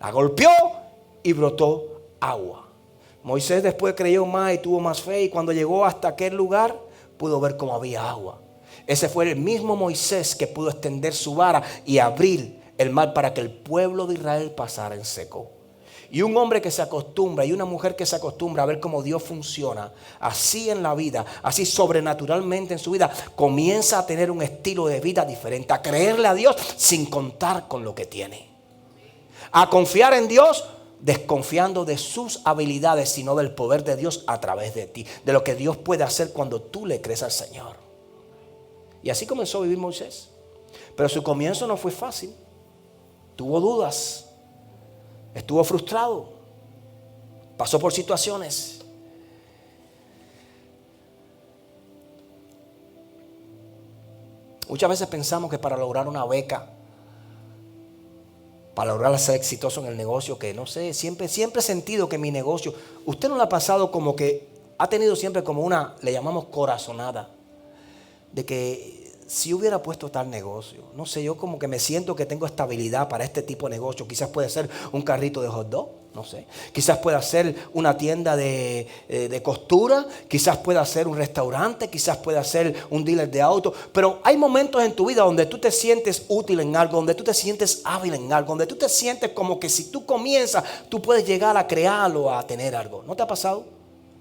La golpeó y brotó agua. Moisés después creyó más y tuvo más fe, y cuando llegó hasta aquel lugar pudo ver cómo había agua. Ese fue el mismo Moisés que pudo extender su vara y abrir el mar para que el pueblo de Israel pasara en seco. Y un hombre que se acostumbra y una mujer que se acostumbra a ver cómo Dios funciona, así en la vida, así sobrenaturalmente en su vida, comienza a tener un estilo de vida diferente, a creerle a Dios sin contar con lo que tiene, a confiar en Dios desconfiando de sus habilidades, sino del poder de Dios a través de ti, de lo que Dios puede hacer cuando tú le crees al Señor. Y así comenzó a vivir Moisés. Pero su comienzo no fue fácil. Tuvo dudas. Estuvo frustrado. pasó por situaciones. Muchas veces pensamos que para lograr una beca, para lograr ser exitoso en el negocio, que no sé, siempre he sentido que mi negocio, usted no le ha pasado como que ha tenido siempre como una, le llamamos corazonada, de que si hubiera puesto tal negocio, no sé, yo como que me siento que tengo estabilidad para este tipo de negocio. Quizás puede ser un carrito de hot dog, no sé. Quizás pueda ser una tienda de costura, quizás pueda ser un restaurante, quizás pueda ser un dealer de autos. Pero hay momentos en tu vida donde tú te sientes útil en algo, donde tú te sientes hábil en algo, donde tú te sientes como que si tú comienzas, tú puedes llegar a crearlo, a tener algo. ¿No te ha pasado?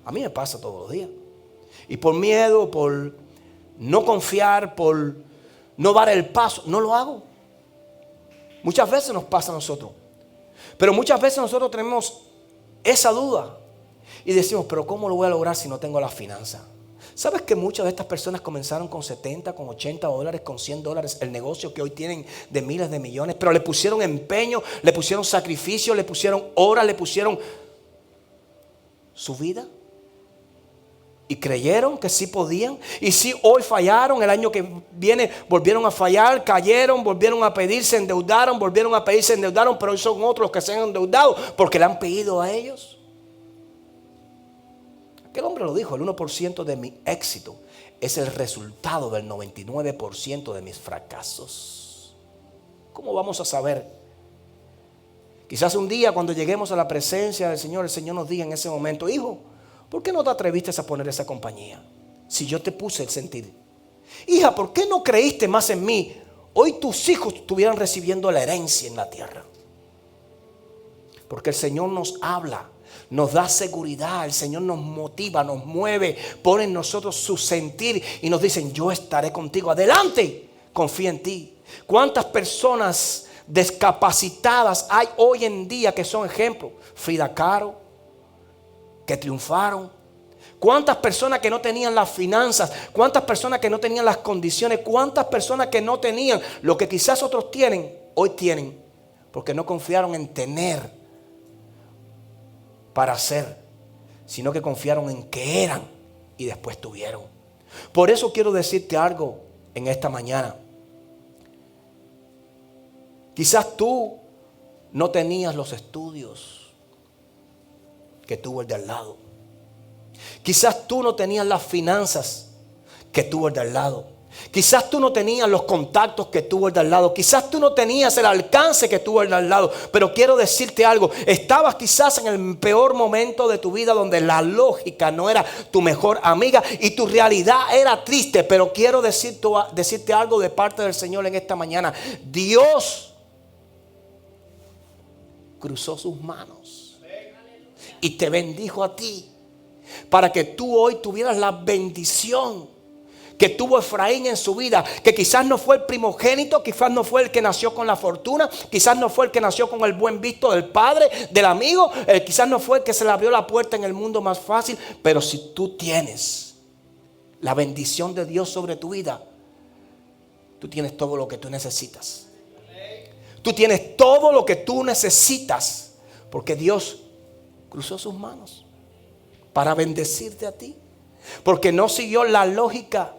A mí me pasa todos los días. Y por miedo, por no confiar, por no dar el paso, no lo hago. Muchas veces nos pasa a nosotros. Pero muchas veces nosotros tenemos esa duda y decimos, pero ¿cómo lo voy a lograr si no tengo las finanzas? ¿Sabes que muchas de estas personas comenzaron con 70, con 80 dólares, con 100 dólares el negocio que hoy tienen de miles de millones? Pero le pusieron empeño, le pusieron sacrificio, le pusieron horas, le pusieron su vida. Y creyeron que sí podían. Y si hoy fallaron, el año que viene volvieron a fallar, cayeron, volvieron a pedir, se endeudaron, volvieron a pedir, se endeudaron. Pero hoy son otros que se han endeudado porque le han pedido a ellos. Aquel hombre lo dijo, el 1% de mi éxito es el resultado del 99% de mis fracasos. ¿Cómo vamos a saber? Quizás un día cuando lleguemos a la presencia del Señor, el Señor nos diga en ese momento, hijo, ¿por qué no te atreviste a poner esa compañía? Si yo te puse el sentir. Hija, ¿por qué no creíste más en mí? Hoy tus hijos estuvieran recibiendo la herencia en la tierra. Porque el Señor nos habla, nos da seguridad, el Señor nos motiva, nos mueve, pone en nosotros su sentir y nos dicen, yo estaré contigo. Adelante, confía en ti. ¿Cuántas personas discapacitadas hay hoy en día que son ejemplos? Frida Kahlo, que triunfaron. ¿Cuántas personas que no tenían las finanzas? ¿Cuántas personas que no tenían las condiciones? ¿Cuántas personas que no tenían lo que quizás otros tienen, hoy tienen? Porque no confiaron en tener para hacer, sino que confiaron en que eran y después tuvieron. Por eso quiero decirte algo en esta mañana. Quizás tú no tenías los estudios que tuvo el de al lado. Quizás tú no tenías las finanzas que tuvo el de al lado. Quizás tú no tenías los contactos que tuvo el de al lado. Quizás tú no tenías el alcance que tuvo el de al lado. Pero quiero decirte algo. Estabas quizás en el peor momento de tu vida donde la lógica no era tu mejor amiga y tu realidad era triste. Pero quiero decirte algo de parte del Señor en esta mañana. Dios cruzó sus manos y te bendijo a ti para que tú hoy tuvieras la bendición que tuvo Efraín en su vida, que quizás no fue el primogénito, quizás no fue el que nació con la fortuna, quizás no fue el que nació con el buen visto del padre, del amigo, quizás no fue el que se le abrió la puerta en el mundo más fácil, pero si tú tienes la bendición de Dios sobre tu vida, tú tienes todo lo que tú necesitas. Tú tienes todo lo que tú necesitas, porque Dios cruzó sus manos para bendecirte a ti. Porque no siguió la lógica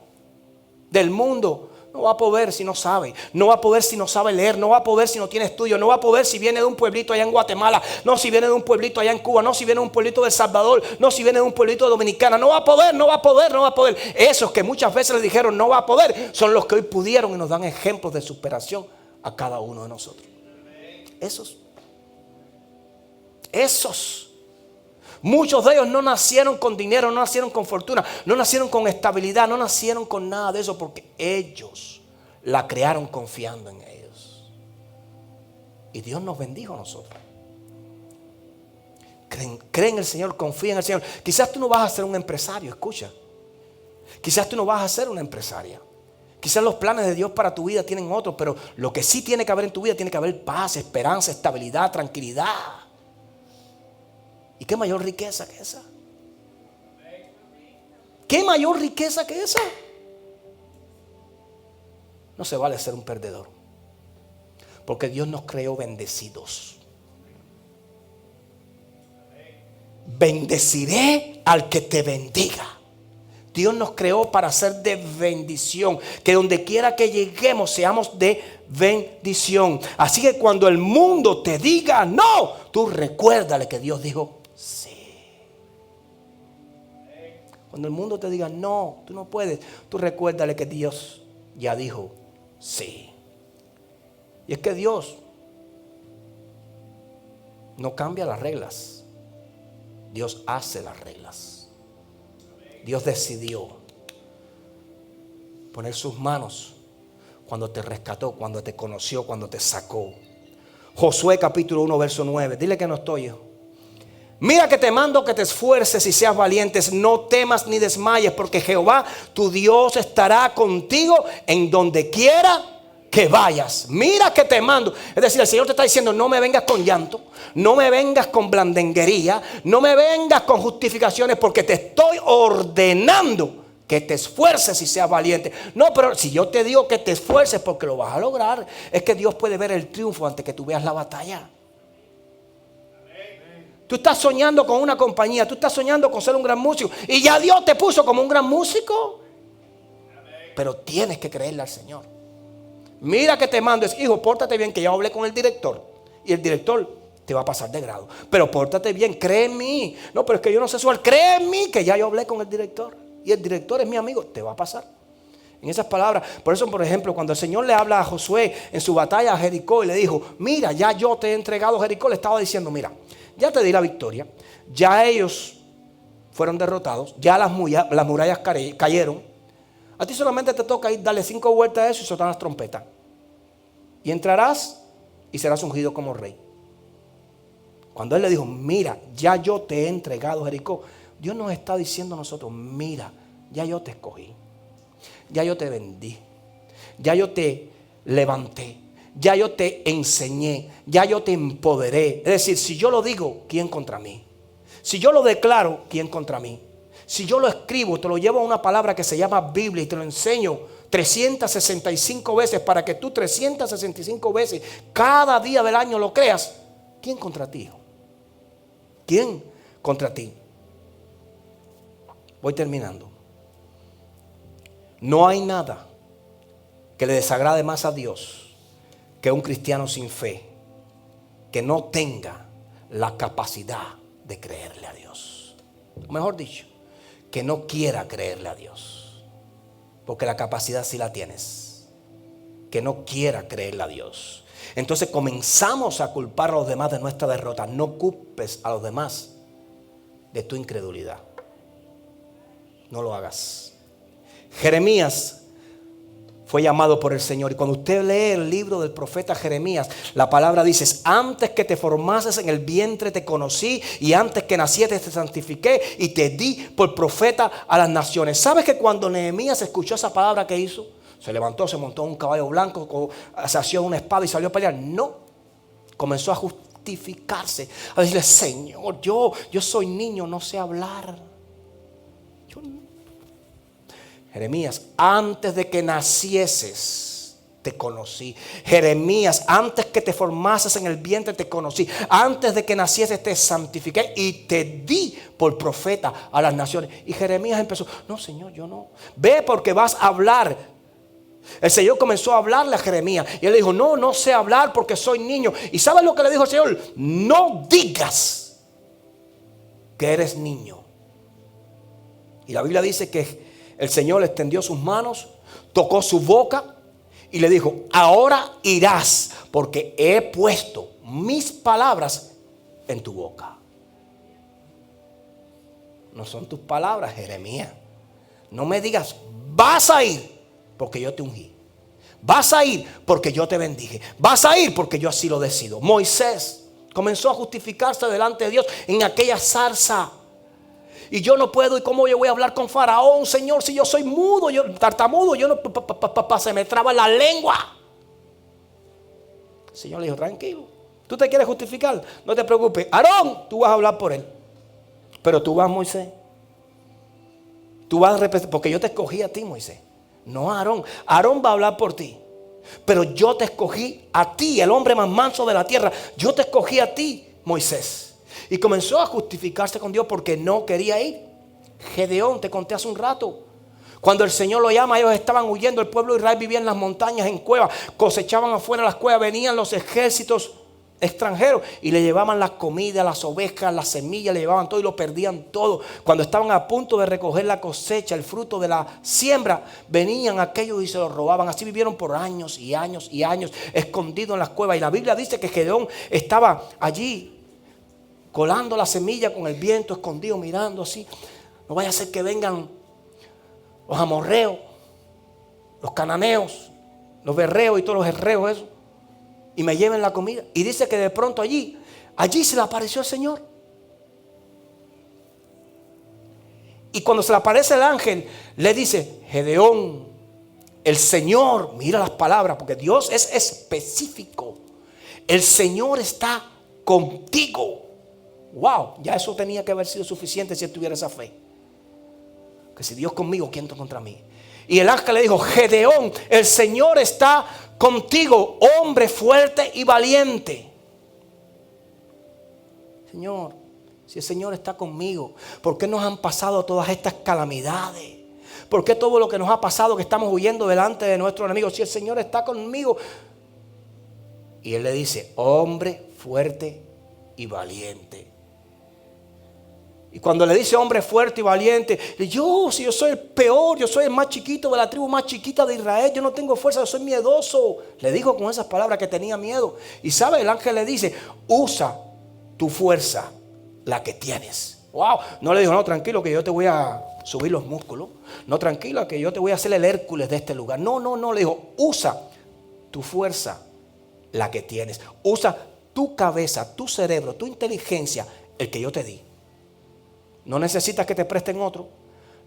del mundo. No va a poder si no sabe. No va a poder si no sabe leer. No va a poder si no tiene estudio. No va a poder si viene de un pueblito allá en Guatemala. No si viene de un pueblito allá en Cuba. No si viene de un pueblito de El Salvador. No si viene de un pueblito de Dominicana. No va a poder, no va a poder, no va a poder. Esos que muchas veces le dijeron no va a poder, son los que hoy pudieron y nos dan ejemplos de superación a cada uno de nosotros. Esos. Muchos de ellos no nacieron con dinero, no nacieron con fortuna, no nacieron con estabilidad, no nacieron con nada de eso, porque ellos la crearon confiando en ellos. Y Dios nos bendijo a nosotros. Creen en el Señor, confía en el Señor. Quizás tú no vas a ser un empresario, escucha. Quizás tú no vas a ser una empresaria. Quizás los planes de Dios para tu vida tienen otros, pero lo que sí tiene que haber en tu vida, tiene que haber paz, esperanza, estabilidad, tranquilidad. ¿Y qué mayor riqueza que esa? ¿Qué mayor riqueza que esa? No se vale ser un perdedor, porque Dios nos creó bendecidos. bendeciré al que te bendiga. Dios nos creó para ser de bendición. Que donde quiera que lleguemos seamos de bendición. Así que cuando el mundo te diga no, tú recuérdale que Dios dijo sí. Cuando el mundo te diga no, tú no puedes, tú recuérdale que Dios ya dijo sí. Y es que Dios no cambia las reglas. Dios hace las reglas. Dios decidió poner sus manos cuando te rescató, cuando te conoció, cuando te sacó. Josué capítulo 1 verso 9. Dile que no estoy, hijo. Mira que te mando que te esfuerces y seas valientes. No temas ni desmayes, porque Jehová tu Dios estará contigo en donde quiera que vayas. Mira que te mando. Es decir, el Señor te está diciendo: no me vengas con llanto, no me vengas con blandenguería, no me vengas con justificaciones, porque te estoy ordenando que te esfuerces y seas valiente. No, pero si yo te digo que te esfuerces, porque lo vas a lograr. Es que Dios puede ver el triunfo antes que tú veas la batalla. Tú estás soñando con una compañía, tú estás soñando con ser un gran músico, y ya Dios te puso como un gran músico. Pero tienes que creerle al Señor. Mira que te mando, es hijo, pórtate bien, que ya hablé con el director, y el director te va a pasar de grado. Pero pórtate bien, cree en mí. No, pero es que yo no sé suar, cree en mí, que ya yo hablé con el director, y el director es mi amigo, te va a pasar. En esas palabras, por eso, por ejemplo, cuando el Señor le habla a Josué en su batalla a Jericó y le dijo: mira, ya yo te he entregado Jericó, le estaba diciendo: mira, ya te di la victoria, ya ellos fueron derrotados, ya las murallas cayeron. A ti solamente te toca ir, darle 5 vueltas a eso y soltar las trompetas. Y entrarás y serás ungido como rey. Cuando él le dijo: mira, ya yo te he entregado Jericó, Dios nos está diciendo a nosotros: mira, ya yo te escogí, ya yo te bendí, ya yo te levanté, ya yo te enseñé, ya yo te empoderé. Es decir, si yo lo digo, ¿quién contra mí? Si yo lo declaro, ¿quién contra mí? Si yo lo escribo, te lo llevo a una palabra que se llama Biblia y te lo enseño 365 veces para que tú 365 veces cada día del año lo creas, ¿quién contra ti? ¿Quién contra ti? Voy terminando. No hay nada que le desagrade más a Dios que un cristiano sin fe que no tenga la capacidad de creerle a Dios. O mejor dicho, que no quiera creerle a Dios, porque la capacidad sí la tienes. Que no quiera creerle a Dios. Entonces comenzamos a culpar a los demás de nuestra derrota. No culpes a los demás de tu incredulidad. No lo hagas. Jeremías fue llamado por el Señor. Y cuando usted lee el libro del profeta Jeremías, la palabra dice: antes que te formases en el vientre te conocí, y antes que nacieses te santifiqué y te di por profeta a las naciones. ¿Sabes que cuando Nehemías escuchó esa palabra, qué hizo? Se levantó, se montó en un caballo blanco, se asió una espada y salió a pelear. No, comenzó a justificarse, a decirle: Señor, yo soy niño, no sé hablar. Jeremías, antes de que nacieses te conocí. Jeremías, antes que te formases en el vientre te conocí. Antes de que nacieses te santifiqué y te di por profeta a las naciones. Y Jeremías empezó: no, Señor, yo no. Ve, porque vas a hablar. El Señor comenzó a hablarle a Jeremías y él le dijo: no sé hablar porque soy niño. ¿Y sabes lo que le dijo el Señor? No digas que eres niño. Y la Biblia dice que el Señor extendió sus manos, tocó su boca y le dijo: ahora irás, porque he puesto mis palabras en tu boca. No son tus palabras, Jeremías. No me digas: vas a ir porque yo te ungí. Vas a ir porque yo te bendije. Vas a ir porque yo así lo decido. Moisés comenzó a justificarse delante de Dios en aquella zarza. Y yo no puedo, ¿y cómo yo voy a hablar con Faraón, Señor, si yo soy mudo, yo tartamudo, yo no, se me traba la lengua? El Señor le dijo: tranquilo, tú te quieres justificar, no te preocupes, Aarón, tú vas a hablar por él, pero tú vas, Moisés, tú vas a representar, porque yo te escogí a ti, Moisés, no a Aarón. Aarón va a hablar por ti, pero yo te escogí a ti, el hombre más manso de la tierra. Yo te escogí a ti, Moisés. Y comenzó a justificarse con Dios porque no quería ir. Gedeón, te conté hace un rato. Cuando el Señor lo llama, ellos estaban huyendo. El pueblo de Israel vivía en las montañas, en cuevas. Cosechaban afuera las cuevas. Venían los ejércitos extranjeros y le llevaban las comidas, las ovejas, las semillas, le llevaban todo y lo perdían todo. Cuando estaban a punto de recoger la cosecha, el fruto de la siembra, venían aquellos y se lo robaban. Así vivieron por años y años y años escondidos en las cuevas. Y la Biblia dice que Gedeón estaba allí colando la semilla con el viento, escondido, mirando así. No vaya a ser que vengan los amorreos, los cananeos, los berreos y todos los herreos eso, y me lleven la comida. Y dice que de pronto allí se le apareció el Señor. Y cuando se le aparece el ángel, le dice: Gedeón, el Señor, mira las palabras, porque Dios es específico. El Señor está contigo. Wow, ya eso tenía que haber sido suficiente si él tuviera esa fe. Que si Dios conmigo, ¿quién contra mí? Y el ángel le dijo: Gedeón, el Señor está contigo, hombre fuerte y valiente. Señor, si el Señor está conmigo, ¿por qué nos han pasado todas estas calamidades? ¿Por qué todo lo que nos ha pasado, que estamos huyendo delante de nuestro enemigo? Si el Señor está conmigo. Y él le dice: hombre fuerte y valiente. Y cuando le dice hombre fuerte y valiente, si yo soy el peor, yo soy el más chiquito de la tribu más chiquita de Israel, yo no tengo fuerza, yo soy miedoso. Le dijo con esas palabras que tenía miedo. Y sabe, el ángel le dice: usa tu fuerza, la que tienes. Wow, no le dijo: no, tranquilo, que yo te voy a subir los músculos. No, tranquilo, que yo te voy a hacer el Hércules de este lugar. No, le dijo: usa tu fuerza, la que tienes. Usa tu cabeza, tu cerebro, tu inteligencia, el que yo te di. No necesitas que te presten otro.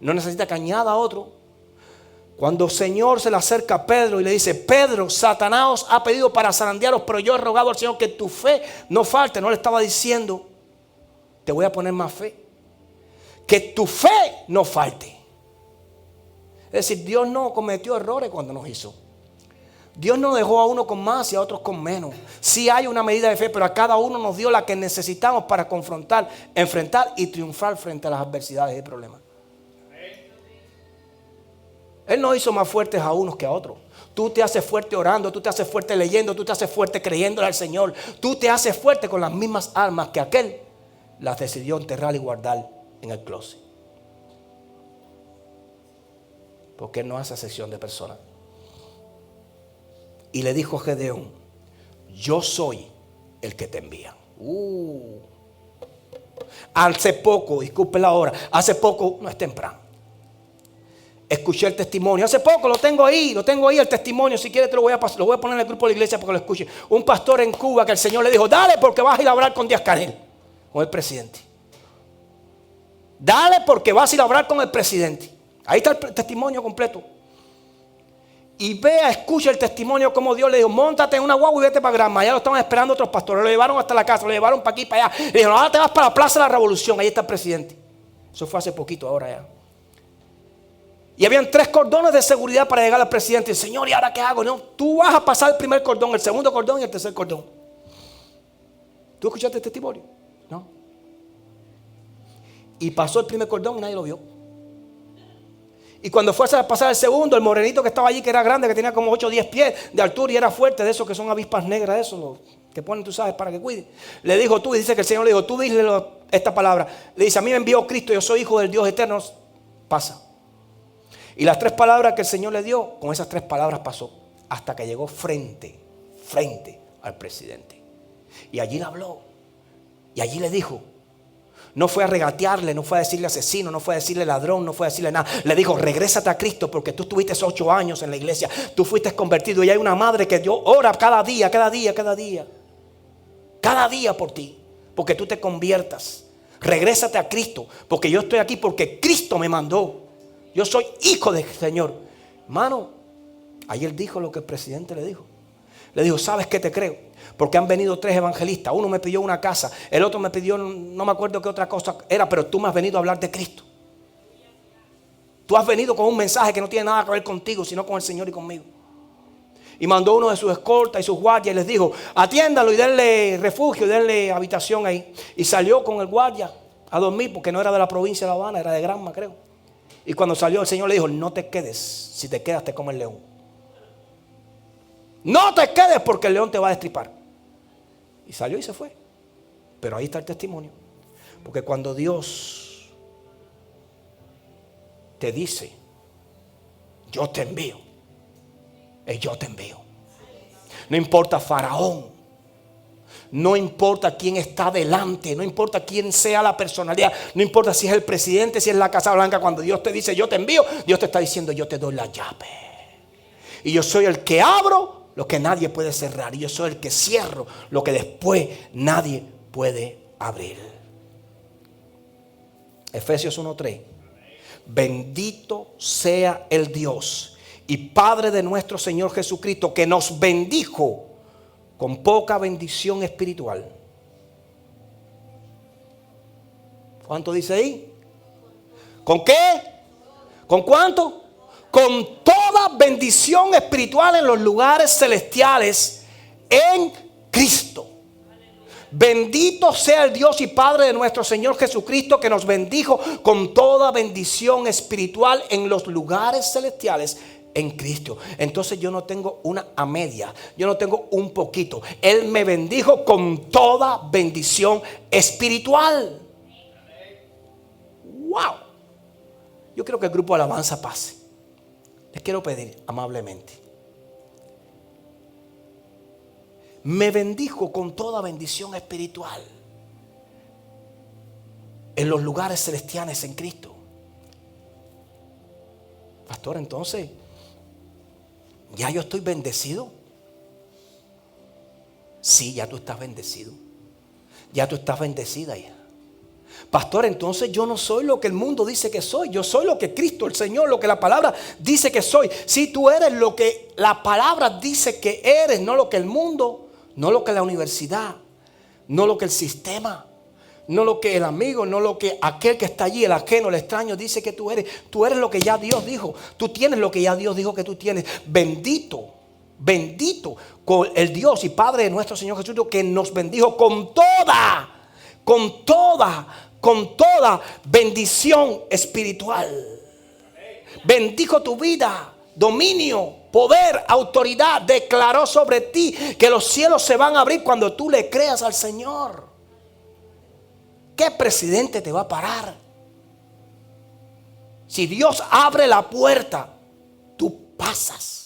No necesitas que añada otro. Cuando el Señor se le acerca a Pedro y le dice: Pedro, Satanás os ha pedido para zarandearos, pero yo he rogado al Señor que tu fe no falte. No le estaba diciendo: te voy a poner más fe. Que tu fe no falte. Es decir, Dios no cometió errores cuando nos hizo. Dios no dejó a uno con más y a otros con menos. Sí hay una medida de fe, pero a cada uno nos dio la que necesitamos para confrontar, enfrentar y triunfar frente a las adversidades y problemas. Él no hizo más fuertes a unos que a otros. Tú te haces fuerte orando, tú te haces fuerte leyendo, tú te haces fuerte creyéndole al Señor. Tú te haces fuerte con las mismas armas que aquel las decidió enterrar y guardar en el closet. Porque Él no hace acepción de personas. Y le dijo Gedeón: yo soy el que te envía. Hace poco, disculpe la hora, hace poco, no es temprano, escuché el testimonio. Hace poco lo tengo ahí el testimonio. Si quieres te lo voy a pasar, lo voy a poner en el grupo de la iglesia para que lo escuche. Un pastor en Cuba que el Señor le dijo: dale, porque vas a ir a hablar con Díaz-Canel, con el presidente. Dale, porque vas a ir a hablar con el presidente. Ahí está el testimonio completo. Y escucha el testimonio como Dios le dijo: móntate en una guagua y vete para Granma. Allá lo estaban esperando otros pastores. Lo llevaron hasta la casa, lo llevaron para aquí, para allá. Le dijeron: ahora te vas para la Plaza de la Revolución. Ahí está el presidente. Eso fue hace poquito, ahora ya. Y habían 3 cordones de seguridad para llegar al presidente. Y: Señor, ¿y ahora qué hago? No, tú vas a pasar el primer cordón, el segundo cordón y el tercer cordón. ¿Tú escuchaste el testimonio? No. Y pasó el primer cordón y nadie lo vio. Y cuando fue a pasar el segundo, el morenito que estaba allí, que era grande, que tenía como 8 o 10 pies de altura y era fuerte, de esos que son avispas negras, esos que ponen, tú sabes, para que cuiden. Le dijo: tú, y dice que el Señor le dijo: tú dile esta palabra. Le dice: a mí me envió Cristo, yo soy hijo del Dios eterno. Pasa. Y las 3 palabras que el Señor le dio, con esas 3 palabras pasó, hasta que llegó frente al presidente. Y allí le habló. Y allí le dijo. No fue a regatearle, no fue a decirle asesino, no fue a decirle ladrón, no fue a decirle nada. Le dijo: regrésate a Cristo, porque tú estuviste 8 años en la iglesia. Tú fuiste convertido y hay una madre que Dios ora cada día por ti, porque tú te conviertas. Regrésate a Cristo, porque yo estoy aquí porque Cristo me mandó. Yo soy hijo del Señor. Hermano, ayer dijo lo que el presidente le dijo. Le dijo: ¿sabes qué te creo? Porque han venido 3 evangelistas. Uno me pidió una casa, el otro me pidió, no me acuerdo qué otra cosa era, pero tú me has venido a hablar de Cristo. Tú has venido con un mensaje que no tiene nada que ver contigo, sino con el Señor y conmigo. y mandó uno de sus escoltas y sus guardias y les dijo: atiéndalo y denle refugio, denle habitación ahí. Y salió con el guardia a dormir, porque no era de la provincia de La Habana, era de Granma, creo. Y cuando salió, el Señor le dijo: no te quedes, si te quedas te come el león. No te quedes, porque el león te va a destripar. Y salió y se fue. Pero ahí está el testimonio. Porque cuando Dios te dice: yo te envío, yo te envío. No importa Faraón, no importa quién está delante, no importa quién sea la personalidad, no importa si es el presidente, si es la Casa Blanca. Cuando Dios te dice: yo te envío, Dios te está diciendo: yo te doy la llave. Y yo soy el que abro lo que nadie puede cerrar, y yo soy el que cierro lo que después nadie puede abrir. Efesios 1:3. Bendito sea el Dios y Padre de nuestro Señor Jesucristo, que nos bendijo con poca bendición espiritual. ¿Cuánto dice ahí? ¿Con qué? ¿Con cuánto? Con toda bendición espiritual en los lugares celestiales en Cristo. Bendito sea el Dios y Padre de nuestro Señor Jesucristo, que nos bendijo con toda bendición espiritual en los lugares celestiales en Cristo. Entonces yo no tengo una a media, yo no tengo un poquito. Él me bendijo con toda bendición espiritual. Wow. Yo quiero que el grupo de alabanza pase. Les quiero pedir amablemente: me bendijo con toda bendición espiritual en los lugares celestiales en Cristo. Pastor, entonces ¿ya yo estoy bendecido? Sí, ya tú estás bendecido. Ya tú estás bendecida ya. Pastor, entonces yo no soy lo que el mundo dice que soy. Yo soy lo que Cristo, el Señor, lo que la palabra dice que soy. Si tú eres lo que la palabra dice que eres, no lo que el mundo, no lo que la universidad, no lo que el sistema, no lo que el amigo, no lo que aquel que está allí, el ajeno, el extraño dice que tú eres. Tú eres lo que ya Dios dijo. Tú tienes lo que ya Dios dijo que tú tienes. Bendito, bendito con el Dios y Padre de nuestro Señor Jesucristo, que nos bendijo con toda bendición espiritual. Bendijo tu vida, dominio, poder, autoridad. Declaró sobre ti que los cielos se van a abrir cuando tú le creas al Señor. ¿Qué presidente te va a parar? Si Dios abre la puerta, tú pasas.